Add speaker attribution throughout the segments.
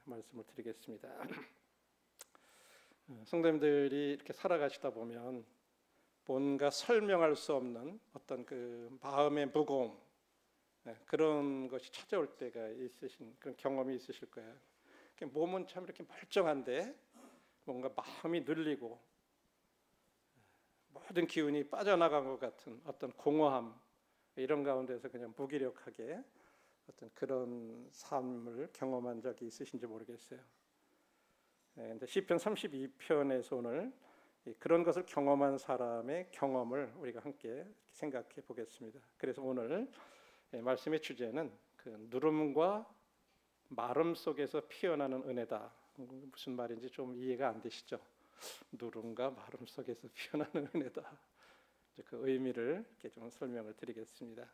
Speaker 1: 말씀을 드리겠습니다. 성도님들이 이렇게 살아가시다 보면 뭔가 설명할 수 없는 어떤 그 마음의 무거움, 그런 것이 찾아올 때가 있으신 그런 경험이 있으실 거예요. 몸은 참 이렇게 멀쩡한데 뭔가 마음이 눌리고 모든 기운이 빠져나간 것 같은 어떤 공허함, 이런 가운데서 그냥 무기력하게 어떤 그런 삶을 경험한 적이 있으신지 모르겠어요. 근데 시편 32편에서 오늘 그런 것을 경험한 사람의 경험을 우리가 함께 생각해 보겠습니다. 그래서 오늘 말씀의 주제는 그 누름과 마름 속에서 피어나는 은혜다. 무슨 말인지 좀 이해가 안 되시죠? 누름과 마름 속에서 피어나는 은혜다. 그 의미를 이렇게 좀 설명을 드리겠습니다.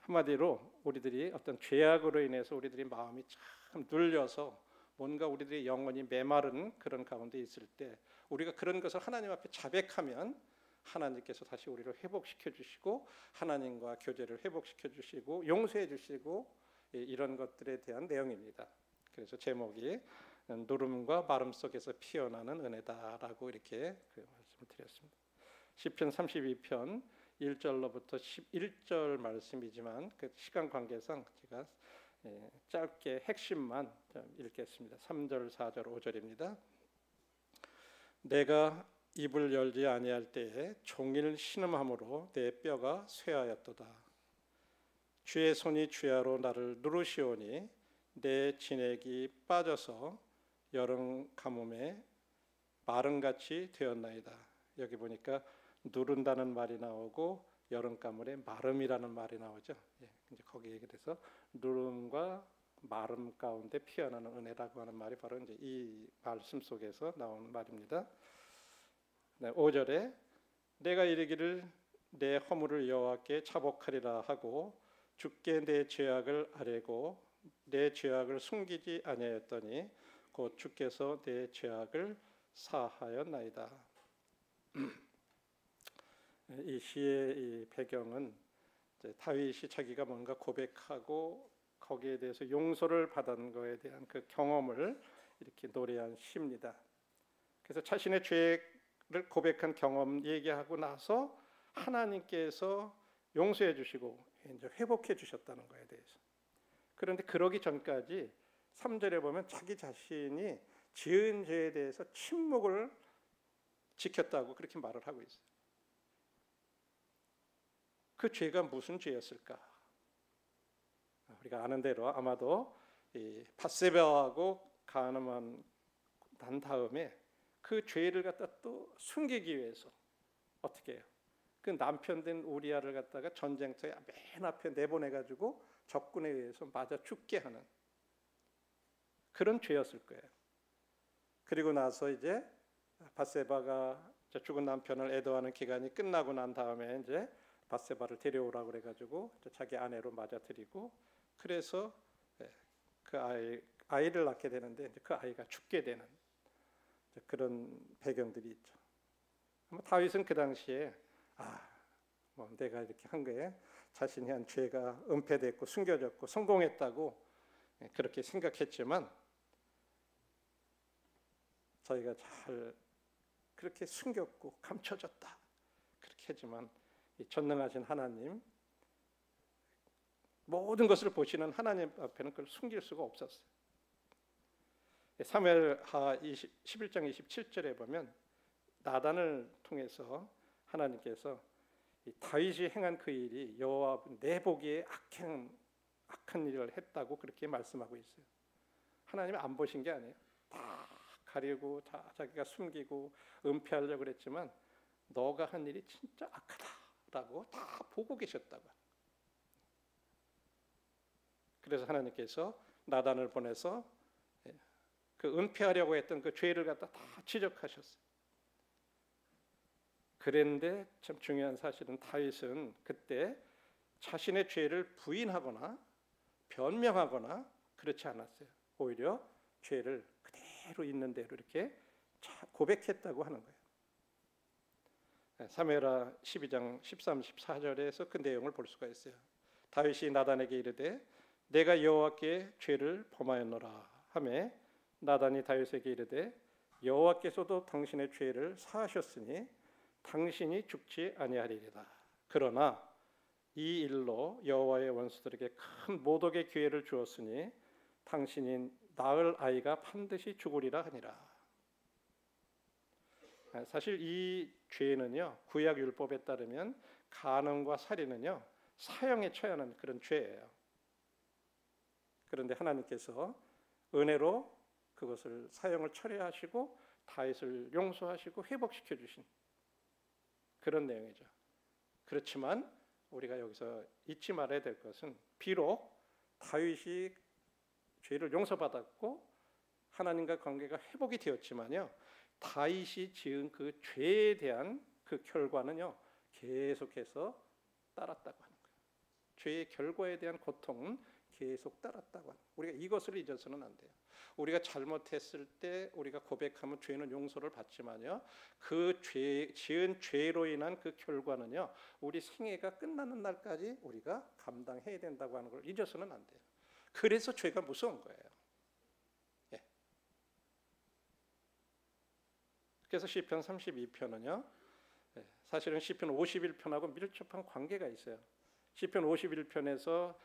Speaker 1: 한마디로 우리들이 어떤 죄악으로 인해서 우리들이 마음이 참 눌려서 뭔가 우리들의 영혼이 메마른 그런 가운데 있을 때 우리가 그런 것을 하나님 앞에 자백하면 하나님께서 다시 우리를 회복시켜 주시고 하나님과 교제를 회복시켜 주시고 용서해 주시고 이런 것들에 대한 내용입니다. 그래서 제목이 누름과 마름 속에서 피어나는 은혜다라고 이렇게 말씀을 드렸습니다. 시편 32편 1절로부터 11절 말씀이지만 그 시간 관계상 제가 짧게 핵심만 읽겠습니다. 3절, 4절, 5절입니다. 내가 입을 열지 아니할 때에 종일 신음함으로 내 뼈가 쇠하였도다. 주의 손이 주야로 나를 누르시오니 내 진액이 빠져서 여름 가뭄에 마름같이 되었나이다. 여기 보니까 누른다는 말이 나오고 여름 가물에 마름이라는 말이 나오죠. 이제 거기에 그래서 누름과 마름 가운데 피어나는 은혜라고 하는 말이 바로 이제 이 말씀 속에서 나온 말입니다. 5절에 내가 이르기를 내 허물을 여호와께 자복하리라 하고 주께 내 죄악을 아뢰고 내 죄악을 숨기지 아니하였더니 곧 주께서 내 죄악을 사하였나이다. 이 시의 이 배경은 다윗이 자기가 뭔가 고백하고 거기에 대해서 용서를 받은 것에 대한 그 경험을 이렇게 노래한 시입니다. 그래서 자신의 죄를 고백한 경험 얘기하고 나서 하나님께서 용서해 주시고 이제 회복해 주셨다는 것에 대해서. 그런데 그러기 전까지 3절에 보면 자기 자신이 지은 죄에 대해서 침묵을 지켰다고 그렇게 말을 하고 있어요. 그 죄가 무슨 죄였을까? 우리가 아는 대로 아마도 이 밧세바하고 간음한 난 다음에 그 죄를 갖다 또 숨기기 위해서 어떻게 해요? 그 남편 된 우리아를 갖다가 전쟁터에 맨 앞에 내보내가지고 적군에 의해서 맞아 죽게 하는 그런 죄였을 거예요. 그리고 나서 이제 밧세바가 죽은 남편을 애도하는 기간이 끝나고 난 다음에 이제 밧세바를 데려오라고 그래가지고 자기 아내로 맞아들이고 그래서 그 아이를 낳게 되는데 이제 그 아이가 죽게 되는 그런 배경들이 있죠. 다윗은 그 당시에 뭐 내가 이렇게 한 거에 자신이 한 죄가 은폐됐고 숨겨졌고 성공했다고 그렇게 생각했지만 자기가 잘 그렇게 숨겼고 감춰졌다 그렇게 했지만 전능하신 하나님, 모든 것을 보시는 하나님 앞에는 그걸 숨길 수가 없었어요. 사무엘하 11장 27절에 보면 나단을 통해서 하나님께서 다윗이 행한 그 일이 여호와 내 보기에 악한 일을 했다고 그렇게 말씀하고 있어요. 하나님이 안 보신 게 아니에요. 다 가리고 다 자기가 숨기고 은폐하려고 그랬지만 너가 한 일이 진짜 악하다라고 다 보고 계셨다고. 그래서 하나님께서 나단을 보내서 그 은폐하려고 했던 그 죄를 갖다 다 지적하셨어요. 그런데 참 중요한 사실은 다윗은 그때 자신의 죄를 부인하거나 변명하거나 그렇지 않았어요. 오히려 죄를 그대로 있는 대로 이렇게 고백했다고 하는 거예요. 사무엘하 12장 13, 14절에서 그 내용을 볼 수가 있어요. 다윗이 나단에게 이르되 내가 여호와께 죄를 범하였노라 하매 나단이 다윗에게 이르되 여호와께서도 당신의 죄를 사하셨으니 당신이 죽지 아니하리이다. 그러나 이 일로 여호와의 원수들에게 큰 모독의 기회를 주었으니 당신이 낳을 아이가 반드시 죽으리라 하니라. 사실 이 죄는요, 구약 율법에 따르면 간음과 살인은요 사형에 처해야 하는 그런 죄예요. 그런데 하나님께서 은혜로 그것을 사형을 철회하시고 다윗을 용서하시고 회복시켜 주신 그런 내용이죠. 그렇지만 우리가 여기서 잊지 말아야 될 것은 비록 다윗이 죄를 용서받았고 하나님과 관계가 회복이 되었지만요, 다윗이 지은 그 죄에 대한 그 결과는요 계속해서 따랐다고 하는 거예요. 죄의 결과에 대한 고통은 계속 따랐다고 하는 거예요. 우리가 이것을 잊어서는 안 돼요. 우리가 잘못했을 때 우리가 고백하면 죄는 용서를 받지만요, 그 지은 죄로 인한 그 결과는요 우리 생애가 끝나는 날까지 우리가 감당해야 된다고 하는 걸 잊어서는 안 돼요. 그래서 죄가 무서운 거예요. 예. 그래서 시편 32편은요 사실은 시편 51편하고 밀접한 관계가 있어요. 시편 51편에서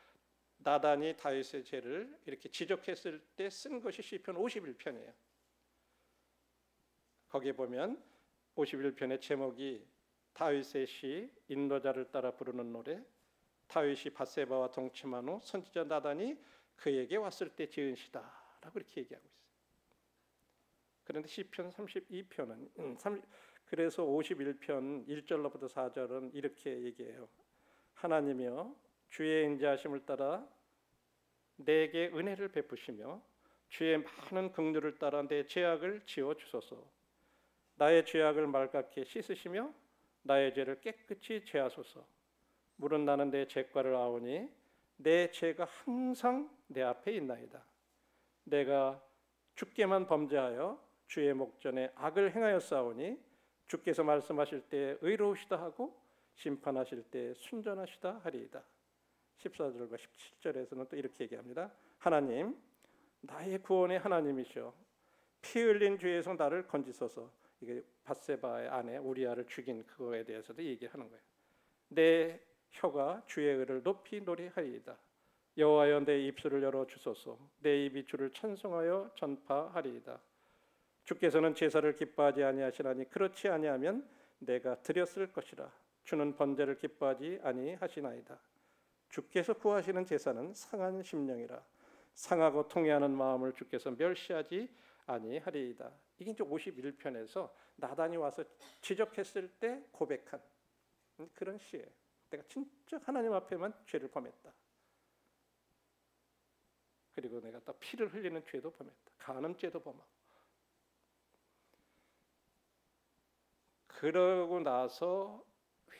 Speaker 1: 나단이 다윗의 죄를 이렇게 지적했을 때 쓴 것이 시편 51편이에요. 거기에 보면 51편의 제목이 다윗의 시 인도자를 따라 부르는 노래, 다윗이 밧세바와 동침한 후 선지자 나단이 그에게 왔을 때 지은 시다라고 이렇게 얘기하고 있어요. 그런데 시편 32편은 그래서 51편 1절로부터 4절은 이렇게 얘기해요. 하나님이여 주의 인자하심을 따라 내게 은혜를 베푸시며 주의 많은 긍휼을 따라 내 죄악을 지워 주소서. 나의 죄악을 맑게 씻으시며 나의 죄를 깨끗이 제하소서. 물은 나는 내 죄과를 아오니 내 죄가 항상 내 앞에 있나이다. 내가 주께만 범죄하여 주의 목전에 악을 행하였사오니 주께서 말씀하실 때 의로우시다 하고 심판하실 때 순전하시다 하리이다. 14절과 17절에서는 또 이렇게 얘기합니다. 하나님, 나의 구원의 하나님이시여 피 흘린 죄에서 나를 건지소서. 이게 밧세바의 아내 우리아를 죽인 그거에 대해서도 얘기하는 거예요. 내 혀가 주의 의를 높이 노래하리이다. 여호와여 내 입술을 열어 주소서. 내 입이 주를 찬송하여 전파하리이다. 주께서는 제사를 기뻐하지 아니하시나니 그렇지 아니하면 내가 드렸을 것이라. 주는 번제를 기뻐하지 아니하시나이다. 주께서 구하시는 제사는 상한 심령이라. 상하고 통회하는 마음을 주께서 멸시하지 아니하리이다. 이게 이제 51편에서 나단이 와서 지적했을 때 고백한 그런 시예요. 내가 진짜 하나님 앞에만 죄를 범했다. 그리고 내가 또 피를 흘리는 죄도 범했다. 간음죄도 범하고. 그러고 나서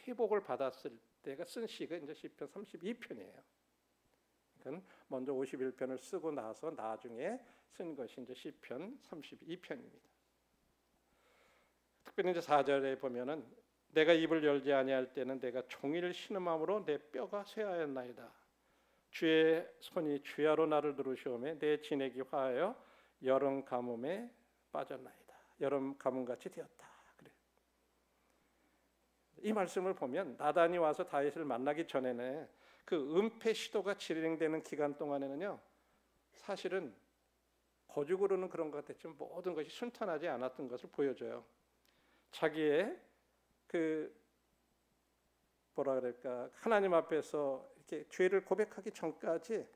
Speaker 1: 회복을 받았을 때가 쓴 시가 이제 시편 32편이에요. 그러니까 먼저 51편을 쓰고 나서 나중에 쓴 것이 이제 시편 32편입니다. 특별히 이제 4절에 보면은 내가 입을 열지 아니할 때는 내가 종일 신음함으로 내 뼈가 쇠하였나이다. 주의 손이 주야로 나를 누르시오매 내 진액이 화하여 여름 가뭄에 빠졌나이다. 여름 가뭄같이 되었다. 그래. 이 말씀을 보면 나단이 와서 다윗을 만나기 전에는 그 은폐 시도가 진행되는 기간 동안에는요, 사실은 거죽으로는 그런 것 같았지만 모든 것이 순탄하지 않았던 것을 보여줘요. 자기의 그 뭐라 그럴까, 하나님 앞에서 이렇게 죄를 고백하기 전까지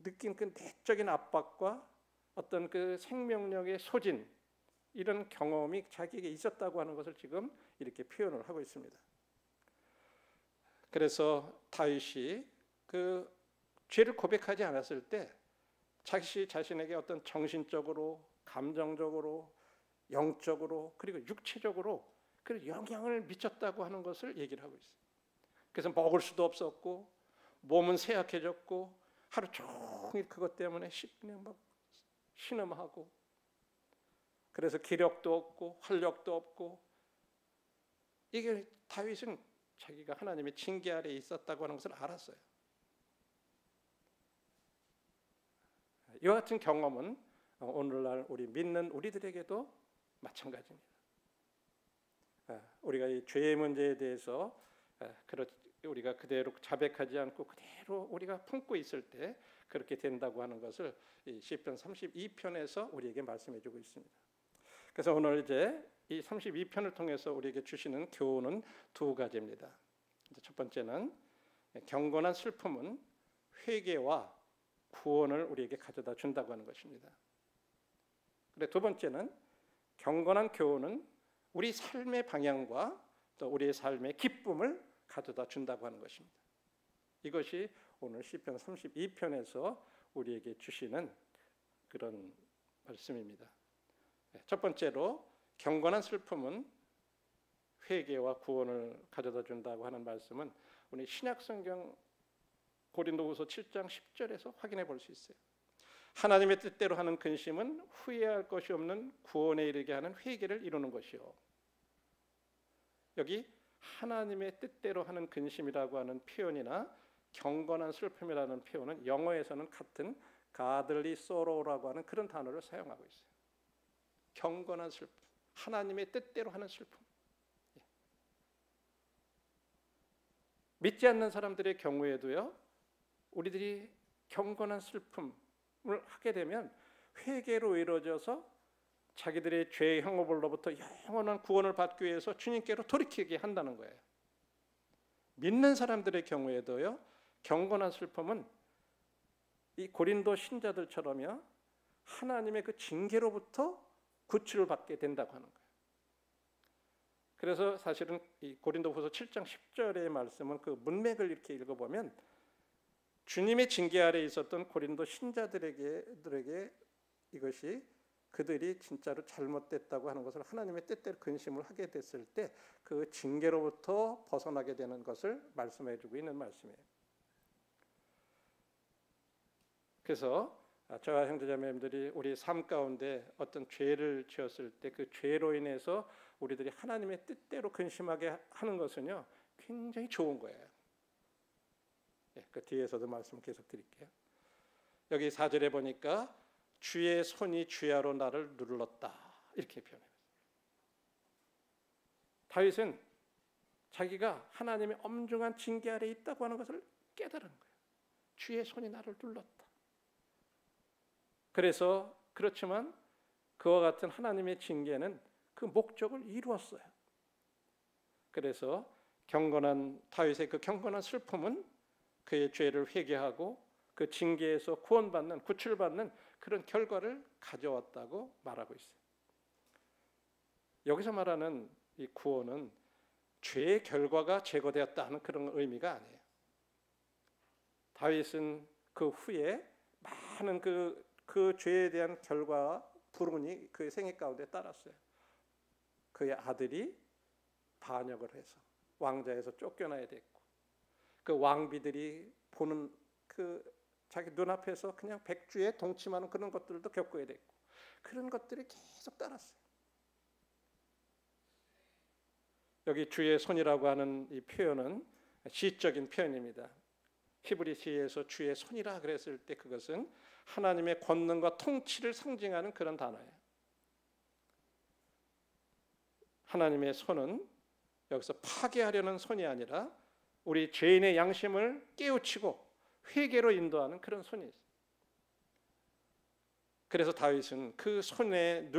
Speaker 1: 느낀 그 내적인 압박과 어떤 그 생명력의 소진, 이런 경험이 자기에게 있었다고 하는 것을 지금 이렇게 표현을 하고 있습니다. 그래서 다윗이 그 죄를 고백하지 않았을 때 자기 자신에게 어떤 정신적으로, 감정적으로, 영적으로, 그리고 육체적으로 그 영향을 미쳤다고 하는 것을 얘기를 하고 있어요. 그래서 먹을 수도 없었고 몸은 쇠약해졌고 하루 종일 그것 때문에 그냥 막 신음하고, 그래서 기력도 없고 활력도 없고, 이게 다윗은 자기가 하나님의 징계 아래에 있었다고 하는 것을 알았어요. 이와 같은 경험은 오늘날 우리 믿는 우리들에게도 마찬가지입니다. 우리가 이 죄의 문제에 대해서 우리가 그대로 자백하지 않고 그대로 우리가 품고 있을 때 그렇게 된다고 하는 것을 이 시편 32편에서 우리에게 말씀해주고 있습니다. 그래서 오늘 이제 이 32편을 통해서 우리에게 주시는 교훈은 두 가지입니다. 첫 번째는 경건한 슬픔은 회개와 구원을 우리에게 가져다 준다고 하는 것입니다. 그리고 두 번째는 경건한 교훈은 우리 삶의 방향과 또 우리의 삶의 기쁨을 가져다 준다고 하는 것입니다. 이것이 오늘 시편 32편에서 우리에게 주시는 그런 말씀입니다. 첫 번째로 경건한 슬픔은 회개와 구원을 가져다 준다고 하는 말씀은 우리 신약성경 고린도후서 7장 10절에서 확인해 볼 수 있어요. 하나님의 뜻대로 하는 근심은 후회할 것이 없는 구원에 이르게 하는 회개를 이루는 것이요. 여기 하나님의 뜻대로 하는 근심이라고 하는 표현이나 경건한 슬픔이라는 표현은 영어에서는 같은 godly sorrow라고 하는 그런 단어를 사용하고 있어요. 경건한 슬픔, 하나님의 뜻대로 하는 슬픔. 믿지 않는 사람들의 경우에도요, 우리들이 경건한 슬픔을 하게 되면 회개로 이루어져서 자기들의 죄의 형벌로부터 영원한 구원을 받기 위해서 주님께로 돌이키게 한다는 거예요. 믿는 사람들의 경우에도요, 경건한 슬픔은 이 고린도 신자들처럼요, 하나님의 그 징계로부터 구출을 받게 된다고 하는 거예요. 그래서 사실은 이 고린도후서 7장 10절의 말씀은 그 문맥을 이렇게 읽어보면 주님의 징계 아래 있었던 고린도 신자들에게 이것이 그들이 진짜로 잘못됐다고 하는 것을 하나님의 뜻대로 근심을 하게 됐을 때 그 징계로부터 벗어나게 되는 것을 말씀해주고 있는 말씀이에요. 그래서 저와 형제자매님들이 우리 삶 가운데 어떤 죄를 지었을 때 그 죄로 인해서 우리들이 하나님의 뜻대로 근심하게 하는 것은요, 굉장히 좋은 거예요. 그 뒤에서도 말씀 계속 드릴게요. 여기 4절에 보니까 주의 손이 주야로 나를 눌렀다 이렇게 표현해요. 다윗은 자기가 하나님의 엄중한 징계 아래 있다고 하는 것을 깨달은 거예요. 주의 손이 나를 눌렀다. 그래서 그렇지만 그와 같은 하나님의 징계는 그 목적을 이루었어요. 그래서 다윗의 그 경건한 슬픔은 그의 죄를 회개하고 그 징계에서 구출받는 그런 결과를 가져왔다고 말하고 있어요. 여기서 말하는 이 구원은 죄의 결과가 제거되었다 하는 그런 의미가 아니에요. 다윗은 그 후에 많은 그 죄에 대한 결과 불운이 그의 생애 가운데 따랐어요. 그의 아들이 반역을 해서 왕자에서 쫓겨나야 됐고, 그 왕비들이 보는 그 자기 눈앞에서 그냥 백주에 동침하는 그런 것들도 겪어야 됐고, 그런 것들이 계속 따랐어요. 여기 주의 손이라고 하는 이 표현은 시적인 표현입니다. 히브리 시에서 주의 손이라 그랬을 때 그것은 하나님의 권능과 통치를 상징하는 그런 단어예요. 하나님의 손은 여기서 파괴하려는 손이 아니라 우리 죄인의 양심을 깨우치고 회개로 인도하는 그런 손이 있어요. 그래서 다윗은 그 손의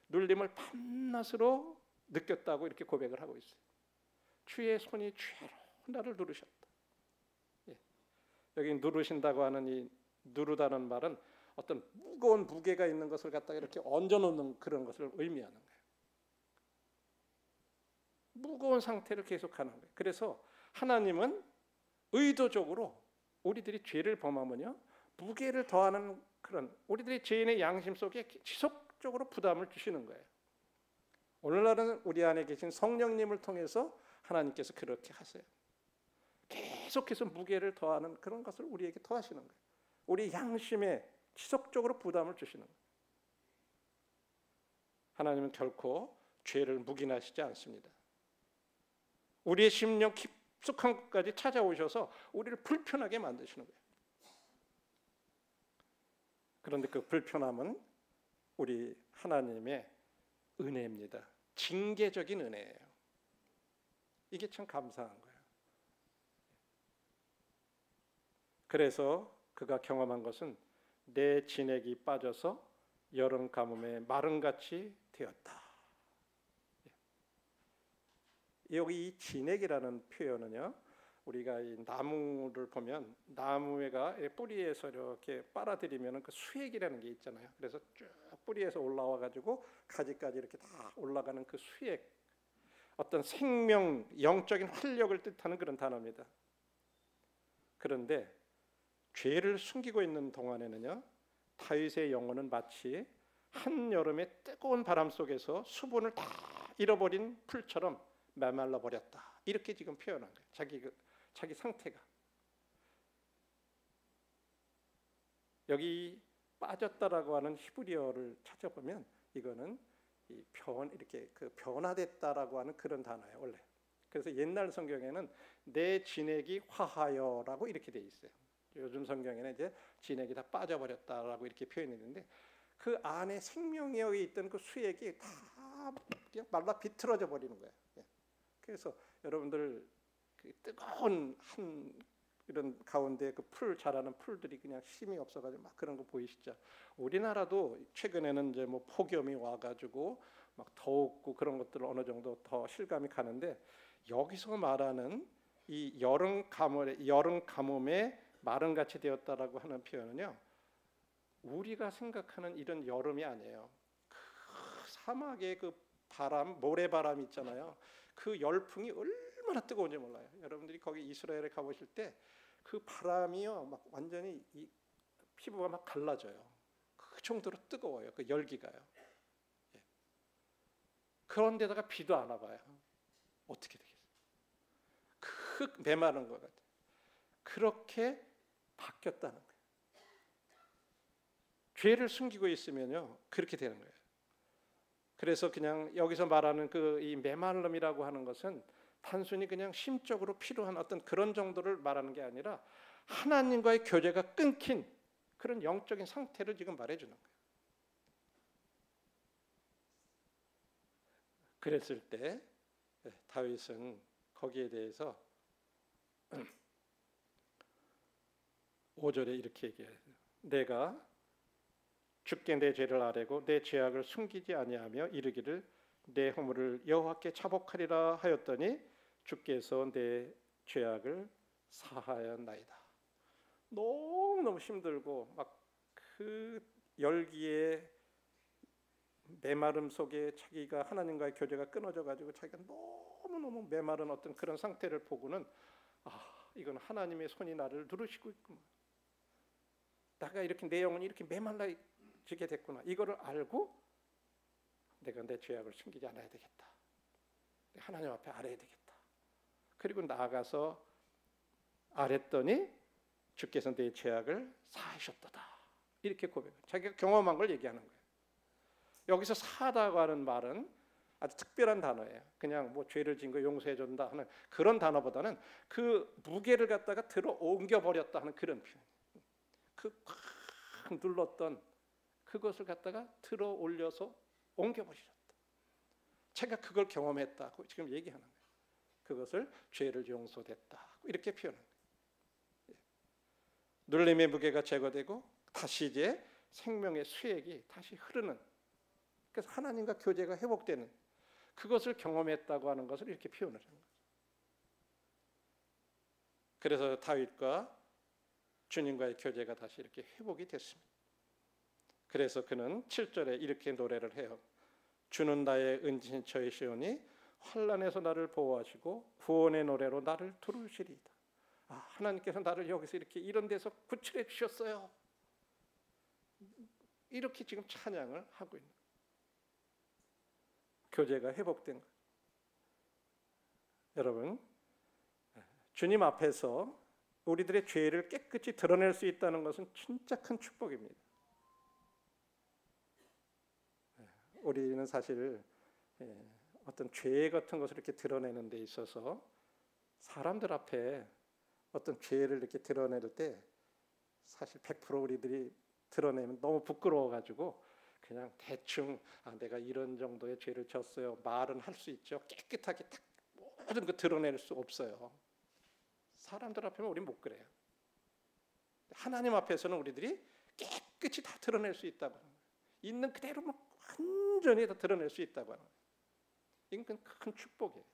Speaker 1: 눌림을 밤낮으로 느꼈다고 이렇게 고백을 하고 있어요. 주의 손이 주야로 나를 누르셨다. 여기 누르신다고 하는 이 누르다는 말은 어떤 무거운 무게가 있는 것을 갖다가 이렇게 얹어놓는 그런 것을 의미하는 거예요. 무거운 상태를 계속하는 거예요. 그래서 하나님은 의도적으로 우리들이 죄를 범하면요, 무게를 더하는 그런 우리들의 죄인의 양심 속에 지속적으로 부담을 주시는 거예요. 오늘날은 우리 안에 계신 성령님을 통해서 하나님께서 그렇게 하세요. 계속해서 무게를 더하는 그런 것을 우리에게 더하시는 거예요. 우리 양심에 지속적으로 부담을 주시는 거예요. 하나님은 결코 죄를 묵인하시지 않습니다. 우리의 심령 깊숙한 곳까지 찾아오셔서 우리를 불편하게 만드시는 거예요. 그런데 그 불편함은 우리 하나님의 은혜입니다. 징계적인 은혜예요. 이게 참 감사한 거예요. 그래서 그가 경험한 것은 내 진액이 빠져서 여름 가뭄에 마른같이 되었다. 여기 이 진액이라는 표현은요, 우리가 이 나무를 보면 나무가 뿌리에서 이렇게 빨아들이면 그 수액이라는 게 있잖아요. 그래서 쭉 뿌리에서 올라와 가지고 가지까지 이렇게 다 올라가는 그 수액, 어떤 생명, 영적인 활력을 뜻하는 그런 단어입니다. 그런데 죄를 숨기고 있는 동안에는요, 다윗의 영혼은 마치 한여름의 뜨거운 바람 속에서 수분을 다 잃어버린 풀처럼 메말라 버렸다. 이렇게 지금 표현한 거예요. 자기 상태가. 여기 빠졌다라고 하는 히브리어를 찾아보면 이거는 이렇게 그 변화됐다라고 하는 그런 단어예요, 원래. 그래서 옛날 성경에는 내 진액이 화하여라고 이렇게 돼 있어요. 요즘 성경에는 이제 진액이 다 빠져버렸다라고 이렇게 표현했는데 그 안에 생명력이 있던 그 수액이 다 그냥 말라 비틀어져 버리는 거예요. 그래서 여러분들 그 뜨거운 한 이런 가운데 그 풀 자라는 풀들이 그냥 힘이 없어가지고 막 그런 거 보이시죠? 우리나라도 최근에는 이제 뭐 폭염이 와가지고 막 더웠고 그런 것들 어느 정도 더 실감이 가는데 여기서 말하는 이 여름 가뭄에 마른같이 되었다라고 하는 표현은요, 우리가 생각하는 이런 여름이 아니에요. 그 사막의 그 바람, 모래바람 있잖아요. 그 열풍이 얼마나 뜨거운지 몰라요. 여러분들이 거기 이스라엘에 가보실 때 그 바람이요, 막 완전히 이 피부가 막 갈라져요. 그 정도로 뜨거워요. 그 열기가요. 예. 그런데다가 비도 안 와봐요. 어떻게 되겠어요? 그 메마른 것 같아요. 그렇게 바뀌었다는 거예요. 죄를 숨기고 있으면요, 그렇게 되는 거예요. 그래서 그냥 여기서 말하는 그 이 메말름이라고 하는 것은 단순히 그냥 심적으로 필요한 어떤 그런 정도를 말하는 게 아니라 하나님과의 교제가 끊긴 그런 영적인 상태를 지금 말해주는 거예요. 그랬을 때 다윗은 거기에 대해서 5절에 이렇게 얘기해요. 내가 주께 내 죄를 아뢰고 내 죄악을 숨기지 아니하며 이르기를 내 허물을 여호와께 자복하리라 하였더니 주께서 내 죄악을 사하였나이다. 너무너무 힘들고 막 그 열기에 메마름 속에 자기가 하나님과의 교제가 끊어져 가지고 자기가 너무너무 메마른 어떤 그런 상태를 보고는 이건 하나님의 손이 나를 누르시고 있구나. 내가 이렇게 내 영혼이 이렇게 메말라지게 됐구나. 이거를 알고 내가 내 죄악을 숨기지 않아야 되겠다. 하나님 앞에 아뢰야 되겠다. 그리고 나아가서 아랬더니 주께서 내 죄악을 사하셨도다. 이렇게 고백해요. 자기가 경험한 걸 얘기하는 거예요. 여기서 사하다고 하는 말은 아주 특별한 단어예요. 그냥 뭐 죄를 지은 거 용서해 준다 하는 그런 단어보다는 그 무게를 갖다가 들어 옮겨 버렸다 하는 그런 표현. 그 꽉 눌렀던 그것을 갖다가 들어 올려서 옮겨 버리셨다. 제가 그걸 경험했다고 지금 얘기하는 거예요. 그것을 죄를 용서됐다 이렇게 표현한 거예요. 눌림의 무게가 제거되고 다시 이제 생명의 수액이 다시 흐르는, 그래서 하나님과 교제가 회복되는 그것을 경험했다고 하는 것을 이렇게 표현을 하는 거죠. 그래서 다윗과 주님과의 교제가 다시 이렇게 회복이 됐습니다. 그래서 그는 7절에 이렇게 노래를 해요. 주는 나의 은신처이시오니 환난에서 나를 보호하시고 구원의 노래로 나를 두르시리이다. 하나님께서 나를 여기서 이렇게 이런 데서 구출해 주셨어요. 이렇게 지금 찬양을 하고 있는 거예요. 교제가 회복된 거예요. 여러분, 주님 앞에서 우리들의 죄를 깨끗이 드러낼 수 있다는 것은 진짜 큰 축복입니다. 우리는 사실 어떤 죄 같은 것을 이렇게 드러내는 데 있어서 사람들 앞에 어떤 죄를 이렇게 드러낼 때 사실 100% 우리들이 드러내면 너무 부끄러워가지고 그냥 대충 내가 이런 정도의 죄를 졌어요 말은 할 수 있죠. 깨끗하게 딱 모든 거 드러낼 수 없어요. 사람들 앞에는 우리 못 그래요. 하나님 앞에서는 우리들이 깨끗이 다 드러낼 수 있다고 하는 거예요. 있는 그대로 완전히 다 드러낼 수 있다고 하는 거예요. 이건 큰 축복이에요.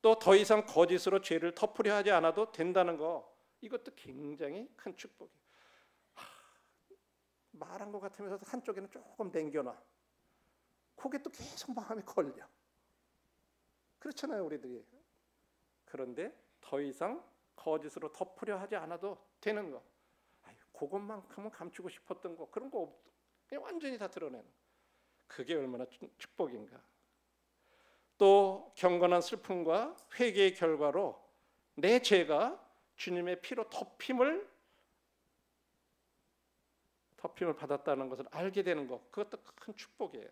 Speaker 1: 또 더 이상 거짓으로 죄를 덮으려 하지 않아도 된다는 거, 이것도 굉장히 큰 축복이에요. 말한 것 같으면서 한쪽에는 조금 남겨놔. 그게 또 계속 마음에 걸려. 그렇잖아요, 우리들이. 그런데 더 이상 거짓으로 덮으려 하지 않아도 되는 거. 그것만큼은 감추고 싶었던 거, 그런 거 없, 그냥 완전히 다 드러내는 거. 그게 얼마나 축복인가. 또 경건한 슬픔과 회개의 결과로 내 죄가 주님의 피로 덮임을 받았다는 것을 알게 되는 것, 그것도 큰 축복이에요.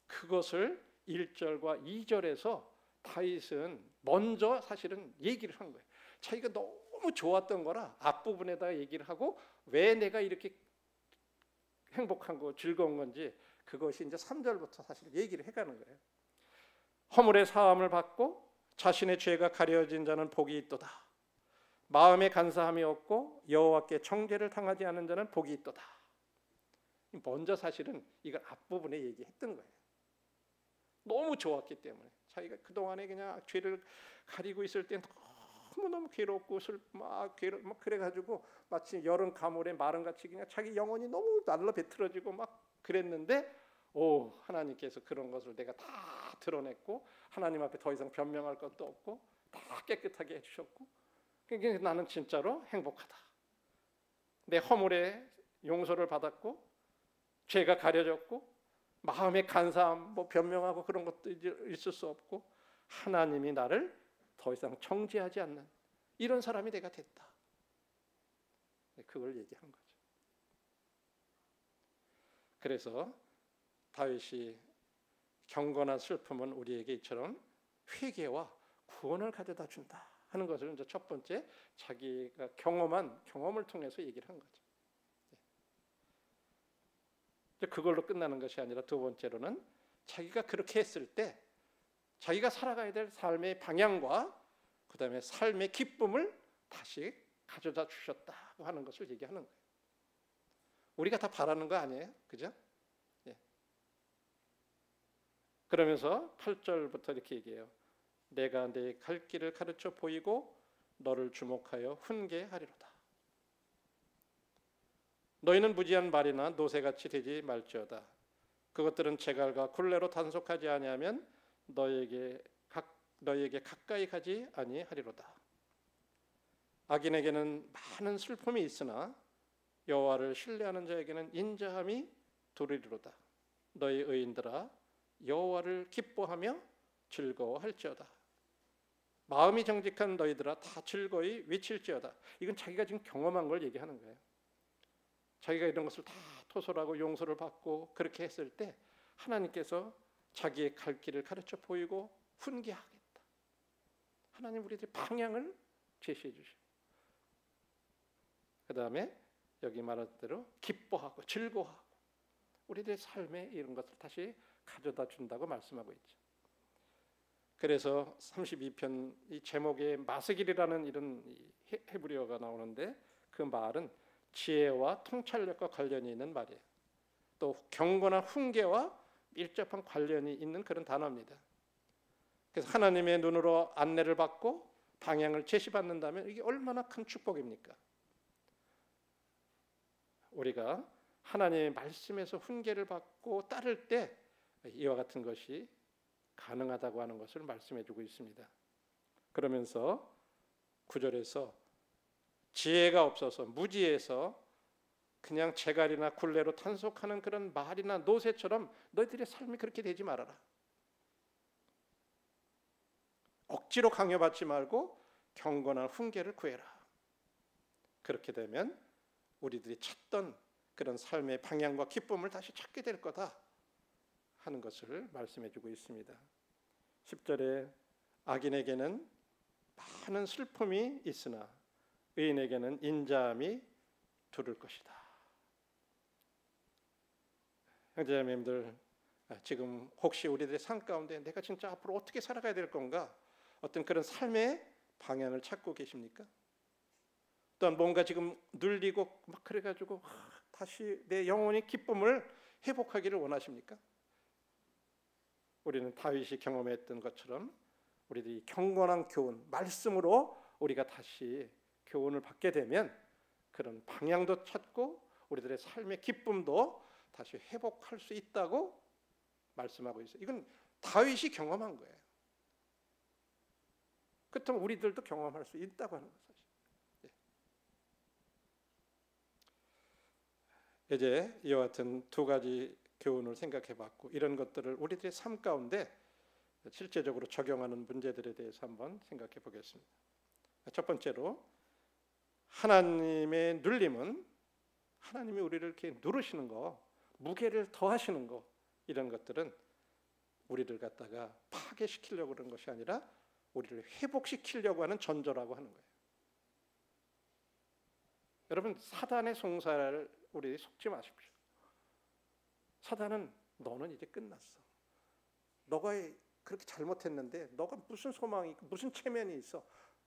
Speaker 1: 그것을 1절과 2절에서 다윗은 먼저 사실은 얘기를 한 거예요. 자기가 너무 좋았던 거라 앞부분에다가 얘기를 하고 왜 내가 이렇게 행복한 거 즐거운 건지 그것이 이제 3절부터 사실 얘기를 해가는 거예요. 허물의 사함을 받고 자신의 죄가 가려진 자는 복이 있도다. 마음에 간사함이 없고 여호와께 정죄를 당하지 않은 자는 복이 있도다. 먼저 사실은 이걸 앞부분에 얘기했던 거예요. 너무 좋았기 때문에 자기가 그동안에 그냥 죄를 가리고 있을 때 너무너무 괴롭고 막 그래가지고 마치 여름 가물에 마른같이 그냥 자기 영혼이 너무 날라 배틀어지고 막 그랬는데 하나님께서 그런 것을 내가 다 드러냈고 하나님 앞에 더 이상 변명할 것도 없고 다 깨끗하게 해주셨고 그러니까 나는 진짜로 행복하다. 내 허물의 용서를 받았고 죄가 가려졌고 마음의 간사함, 변명하고 그런 것도 이제 있을 수 없고 하나님이 나를 더 이상 정죄하지 않는 이런 사람이 내가 됐다. 그걸 얘기한 거죠. 그래서 다윗이 경건한 슬픔은 우리에게 이처럼 회개와 구원을 가져다 준다 하는 것을 이제 첫 번째 자기가 경험한 경험을 통해서 얘기를 한 거죠. 그걸로 끝나는 것이 아니라 두 번째로는 자기가 그렇게 했을 때 자기가 살아가야 될 삶의 방향과 그 다음에 삶의 기쁨을 다시 가져다 주셨다고 하는 것을 얘기하는 거예요. 우리가 다 바라는 거 아니에요? 그죠? 예. 그러면서 8절부터 이렇게 얘기해요. 내가 내 갈 길을 가르쳐 보이고 너를 주목하여 훈계하리로다. 너희는 무지한 말이나 노새같이 되지 말지어다. 그것들은 제갈과 굴레로 단속하지 아니하면 너희에게 가까이 가지 아니하리로다. 악인에게는 많은 슬픔이 있으나 여호와를 신뢰하는 자에게는 인자함이 두리리로다. 너희 의인들아 여호와를 기뻐하며 즐거워할지어다. 마음이 정직한 너희들아 다 즐거이 외칠지어다. 이건 자기가 지금 경험한 걸 얘기하는 거예요. 자기가 이런 것을 다 토설하고 용서를 받고 그렇게 했을 때 하나님께서 자기의 갈 길을 가르쳐 보이고 훈계하겠다. 하나님 우리들의 방향을 제시해 주시고 그 다음에 여기 말한 대로 기뻐하고 즐거워하고 우리들의 삶에 이런 것을 다시 가져다 준다고 말씀하고 있죠. 그래서 32편 이 제목에 마스길이라는 이런 헤브리어가 나오는데 그 말은 지혜와 통찰력과 관련이 있는 말이에요. 또 경건한 훈계와 밀접한 관련이 있는 그런 단어입니다. 그래서 하나님의 눈으로 안내를 받고 방향을 제시받는다면 이게 얼마나 큰 축복입니까? 우리가 하나님의 말씀에서 훈계를 받고 따를 때 이와 같은 것이 가능하다고 하는 것을 말씀해 주고 있습니다. 그러면서 9절에서 지혜가 없어서 무지해서 그냥 제갈이나 굴레로 탄속하는 그런 말이나 노새처럼 너희들의 삶이 그렇게 되지 말아라. 억지로 강요받지 말고 경건한 훈계를 구해라. 그렇게 되면 우리들이 찾던 그런 삶의 방향과 기쁨을 다시 찾게 될 거다 하는 것을 말씀해 주고 있습니다. 10절에 악인에게는 많은 슬픔이 있으나 의인에게는 인자함이 두를 것이다. 형제자매님들, 지금 혹시 우리들의 삶 가운데 내가 진짜 앞으로 어떻게 살아가야 될 건가, 어떤 그런 삶의 방향을 찾고 계십니까? 또한 뭔가 지금 눌리고 막 그래가지고 다시 내 영혼의 기쁨을 회복하기를 원하십니까? 우리는 다윗이 경험했던 것처럼 우리들이 경건한 교훈, 말씀으로 우리가 다시 교훈을 받게 되면 그런 방향도 찾고 우리들의 삶의 기쁨도 다시 회복할 수 있다고 말씀하고 있어요. 이건 다윗이 경험한 거예요. 그렇다면 우리들도 경험할 수 있다고 하는 거죠. 이제 이와 같은 두 가지 교훈을 생각해봤고, 이런 것들을 우리들의 삶 가운데 실제적으로 적용하는 문제들에 대해서 한번 생각해 보겠습니다. 첫 번째로, 하나님의 눌림은 하나님이 우리를 이렇게 누르시는 거, 무게를 더하시는 거, 이런 것들은 우리를 갖다가 파괴시키려고 그런 것이 아니라 우리를 회복시키려고 하는 전조라고 하는 거예요. 여러분, 사단의 송사를 우리 속지 마십시오. 사단은 너는 이제 끝났어. 너가 그렇게 잘못했는데 너가 무슨 소망이 있고 무슨 체면이 있어.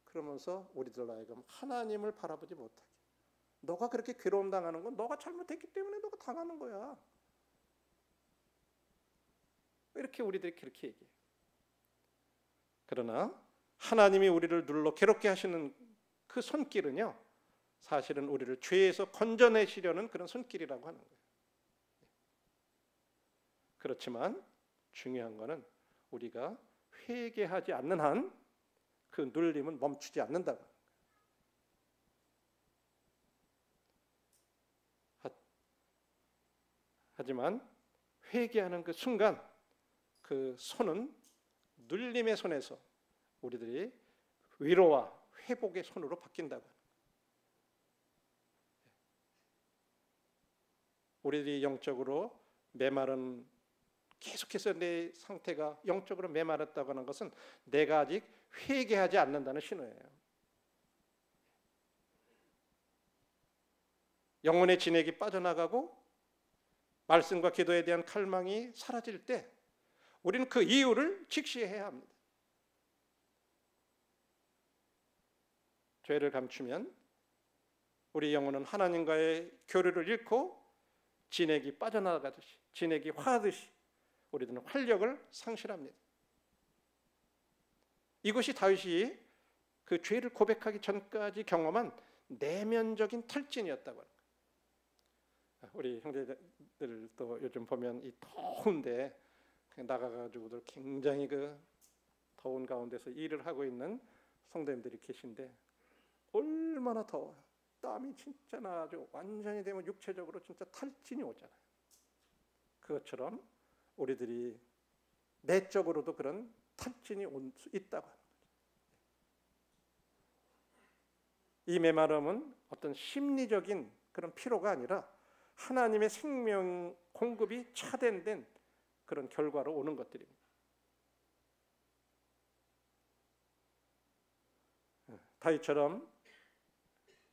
Speaker 1: 그러면서 우리들 하여금 하나님을 바라보지 못하게. 너가 그렇게 괴로움 당하는 건 너가 잘못했기 때문에 너가 당하는 거야. 이렇게 우리들이 그렇게 얘기해요. 그러나 하나님이 우리를 눌러 괴롭게 하시는 그 손길은요, 사실은 우리를 죄에서 건져내시려는 그런 손길이라고 하는 거예요. 그렇지만 중요한 것은 우리가 회개하지 않는 한 그 눌림은 멈추지 않는다고. 하지만 회개하는 그 순간 그 손은 눌림의 손에서 우리들이 위로와 회복의 손으로 바뀐다고. 우리들이 영적으로 메마른, 계속해서 내 상태가 영적으로 메마랐다고 하는 것은 내가 아직 회개하지 않는다는 신호예요. 영혼의 진액이 빠져나가고 말씀과 기도에 대한 갈망이 사라질 때 우리는 그 이유를 직시해야 합니다. 죄를 감추면 우리 영혼은 하나님과의 교류를 잃고 진액이 빠져나가듯이, 진액이 화하듯이 우리들은 활력을 상실합니다. 이것이 다윗이 그 죄를 고백하기 전까지 경험한 내면적인 탈진이었다고 합니다. 우리 형제들도 요즘 보면 이 더운데 나가가지고들 굉장히 그 더운 가운데서 일을 하고 있는 성도님들이 계신데 얼마나 더워요. 땀이 진짜 나죠. 완전히 되면 육체적으로 진짜 탈진이 오잖아요. 그것처럼 우리들이 내적으로도 그런 탈진이 올 수 있다고 합니다. 이 메마름은 어떤 심리적인 그런 피로가 아니라 하나님의 생명 공급이 차단된 그런 결과로 오는 것들입니다. 다윗처럼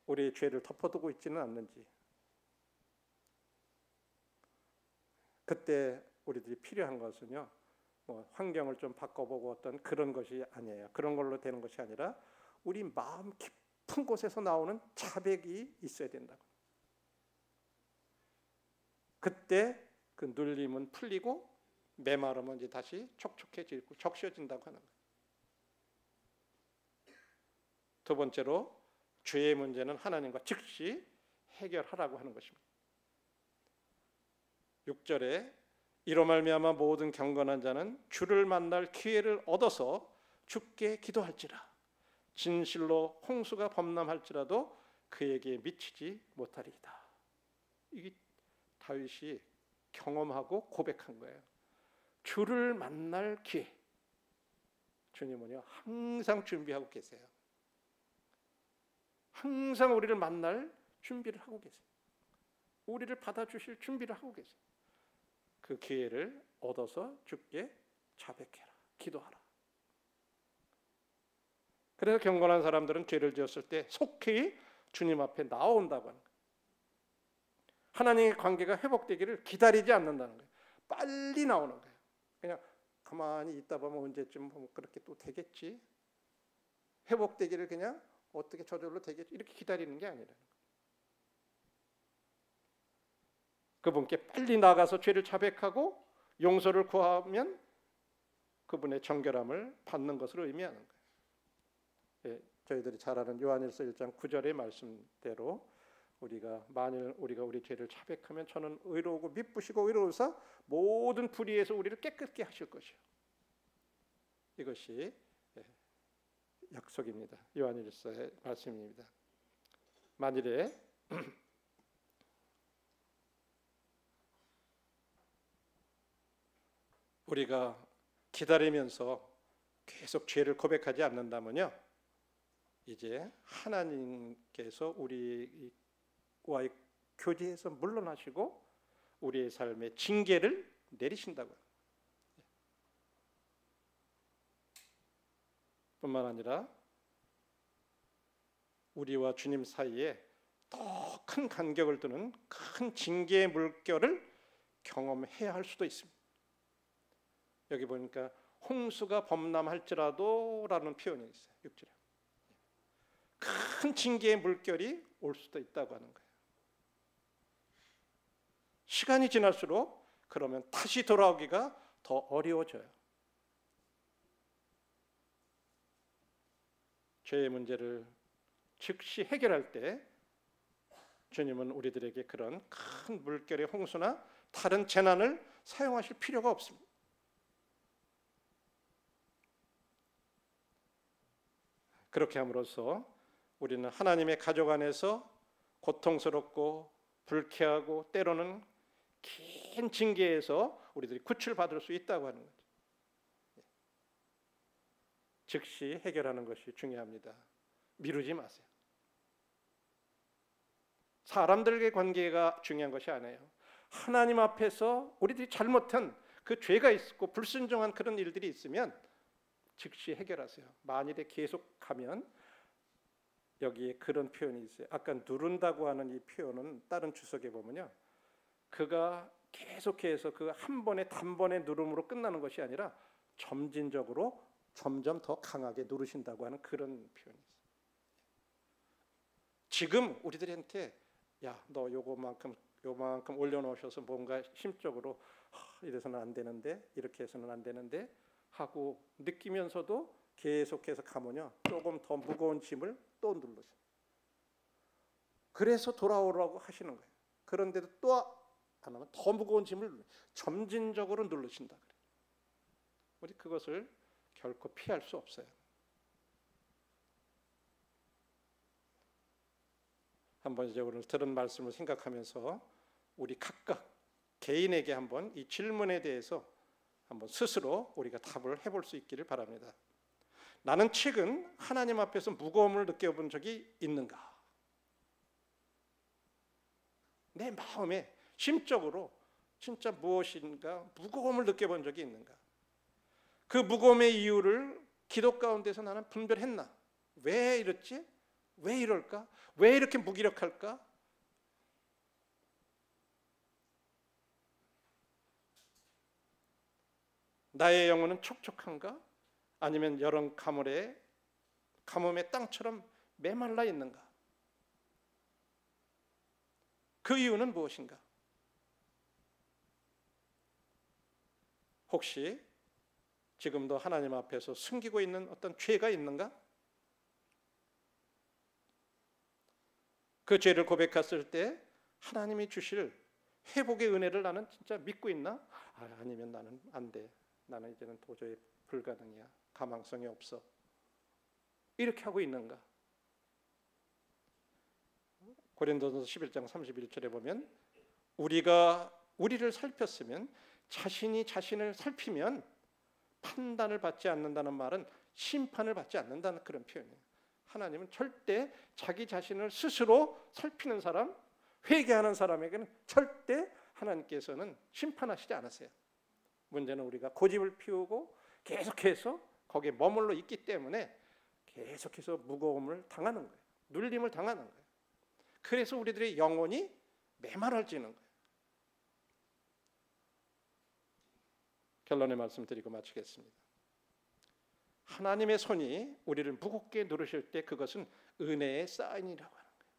Speaker 1: 우리의 죄를 덮어두고 있지는 않는지, 그때 우리들이 필요한 것은요, 환경을 좀 바꿔보고 어떤 그런 것이 아니에요. 그런 걸로 되는 것이 아니라 우리 마음 깊은 곳에서 나오는 자백이 있어야 된다고. 그때 그 눌림은 풀리고 메마름은 이제 다시 촉촉해지고 적셔진다고 하는 거예요. 두 번째로, 죄의 문제는 하나님과 즉시 해결하라고 하는 것입니다. 6절에 이로 말미암아 모든 경건한 자는 주를 만날 기회를 얻어서 주께 기도할지라. 진실로 홍수가 범람할지라도 그에게 미치지 못하리이다. 이게 다윗이 경험하고 고백한 거예요. 주를 만날 기회. 주님은요, 항상 준비하고 계세요. 항상 우리를 만날 준비를 하고 계세요. 우리를 받아주실 준비를 하고 계세요. 그 기회를 얻어서 주께 자백해라, 기도하라. 그래서 경건한 사람들은 죄를 지었을 때 속히 주님 앞에 나온다고 하는 거예요. 하나님의 관계가 회복되기를 기다리지 않는다는 거예요. 빨리 나오는 거예요. 그냥 가만히 있다 보면 언제쯤 그렇게 또 되겠지, 회복되기를 그냥 어떻게 저절로 되겠지, 이렇게 기다리는 게 아니라는 거예요. 그분께 빨리 나가서 죄를 자백하고 용서를 구하면 그분의 정결함을 받는 것을 의미하는 거예요. 예, 저희들이 잘 아는 요한일서 1장 9절의 말씀대로 만일 우리가 우리 죄를 자백하면 저는 의로우고 미쁘시고 의로우사 모든 불의에서 우리를 깨끗게 하실 것이요. 이것이 약속입니다. 요한일서의 말씀입니다. 만일에 우리가 기다리면서 계속 죄를 고백하지 않는다면요, 이제 하나님께서 우리와의 교제에서 물러나시고 우리의 삶에 징계를 내리신다고요. 뿐만 아니라 우리와 주님 사이에 더 큰 간격을 두는 큰 징계의 물결을 경험해야 할 수도 있습니다. 여기 보니까 홍수가 범람할지라도 라는 표현이 있어요. 6절에 큰 징계의 물결이 올 수도 있다고 하는 거예요. 시간이 지날수록 그러면 다시 돌아오기가 더 어려워져요. 죄의 문제를 즉시 해결할 때 주님은 우리들에게 그런 큰 물결의 홍수나 다른 재난을 사용하실 필요가 없습니다. 그렇게 함으로써 우리는 하나님의 가족 안에서 고통스럽고 불쾌하고 때로는 긴 징계에서 우리들이 구출받을 수 있다고 하는 거죠. 즉시 해결하는 것이 중요합니다. 미루지 마세요. 사람들과의 관계가 중요한 것이 아니에요. 하나님 앞에서 우리들이 잘못한 그 죄가 있고 불순종한 그런 일들이 있으면 즉시 해결하세요. 만일에 계속 가면 여기에 그런 표현이 있어요. 아까 누른다고 하는 이 표현은 다른 주석에 보면요, 그가 계속해서 그 한 번에 단번에 누름으로 끝나는 것이 아니라 점진적으로 점점 더 강하게 누르신다고 하는 그런 표현이 있어요. 지금 우리들한테 야, 너 요만큼 올려놓으셔서 뭔가 심적으로 이래서는 안 되는데, 이렇게 해서는 안 되는데 하고 느끼면서도 계속해서 가면요, 조금 더 무거운 짐을 또 누르셔. 그래서 돌아오라고 하시는 거예요. 그런데도 또 안 하면 더 무거운 짐을 점진적으로 누르신다 그래요. 우리 그것을 결코 피할 수 없어요. 한번 이제 오늘 들은 말씀을 생각하면서 우리 각각 개인에게 한번 이 질문에 대해서 한번 스스로 우리가 답을 해볼 수 있기를 바랍니다. 나는 최근 하나님 앞에서 무거움을 느껴본 적이 있는가? 내 마음에 심적으로 진짜 무엇인가 무거움을 느껴본 적이 있는가? 그 무거움의 이유를 기도 가운데서 나는 분별했나? 왜 이렇지? 왜 이럴까? 왜 이렇게 무기력할까? 나의 영혼은 촉촉한가? 아니면 여름 가뭄의 땅처럼 메말라 있는가? 그 이유는 무엇인가? 혹시 지금도 하나님 앞에서 숨기고 있는 어떤 죄가 있는가? 그 죄를 고백했을 때 하나님이 주실 회복의 은혜를 나는 진짜 믿고 있나? 아니면 나는 안 돼. 나는 이제는 도저히 불가능이야. 가망성이 없어. 이렇게 하고 있는가? 고린도전서 11장 31절에 보면 우리가 우리를 살폈으면 자신이 자신을 살피면 판단을 받지 않는다는 말은 심판을 받지 않는다는 그런 표현이에요. 하나님은 절대 자기 자신을 스스로 살피는 사람, 회개하는 사람에게는 절대 하나님께서는 심판하시지 않으세요. 문제는 우리가 고집을 피우고 계속해서 거기에 머물러 있기 때문에 계속해서 무거움을 당하는 거예요. 눌림을 당하는 거예요. 그래서 우리들의 영혼이 메말라지는 거예요. 결론의 말씀 드리고 마치겠습니다. 하나님의 손이 우리를 무겁게 누르실 때 그것은 은혜의 사인이라고 하는 거예요.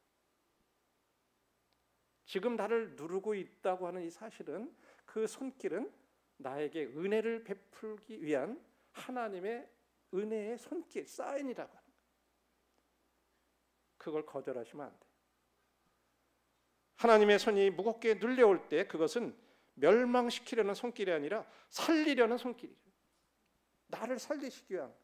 Speaker 1: 지금 나를 누르고 있다고 하는 이 사실은, 그 손길은 나에게 은혜를 베풀기 위한 하나님의 은혜의 손길, 사인이라고 하는 거예요. 그걸 거절하시면 안 돼요. 하나님의 손이 무겁게 눌려올 때 그것은 멸망시키려는 손길이 아니라 살리려는 손길이에요. 나를 살리시기 위한.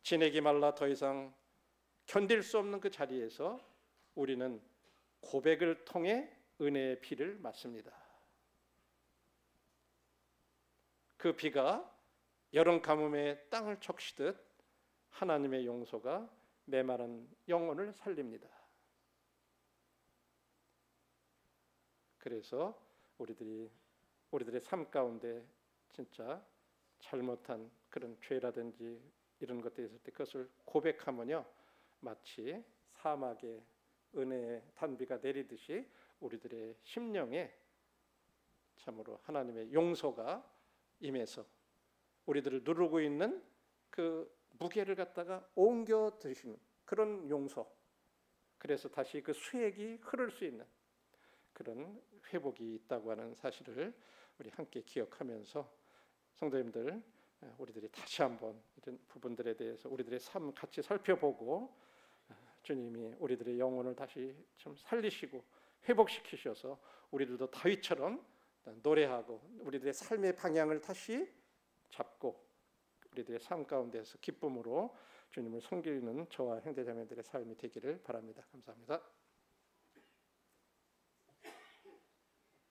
Speaker 1: 진액이 말라 더 이상 견딜 수 없는 그 자리에서 우리는 고백을 통해 은혜의 비를 맞습니다. 그 비가 여름 가뭄에 땅을 적시듯 하나님의 용서가 메마른 영혼을 살립니다. 그래서 우리들의 삶 가운데 진짜 잘못한 그런 죄라든지 이런 것들이 있을 때 그것을 고백하면요, 마치 사막에 은혜의 단비가 내리듯이 우리들의 심령에 참으로 하나님의 용서가 임해서 우리들을 누르고 있는 그 무게를 갖다가 옮겨 드시는 그런 용서, 그래서 다시 그 수액이 흐를 수 있는 그런 회복이 있다고 하는 사실을 우리 함께 기억하면서 성도님들, 우리들이 다시 한번 이런 부분들에 대해서 우리들의 삶 같이 살펴보고 주님이 우리들의 영혼을 다시 좀 살리시고 회복시키셔서 우리들도 다윗처럼 노래하고 우리들의 삶의 방향을 다시 잡고 우리들의 삶 가운데서 기쁨으로 주님을 섬기는 저와 형제자매들의 삶이 되기를 바랍니다. 감사합니다.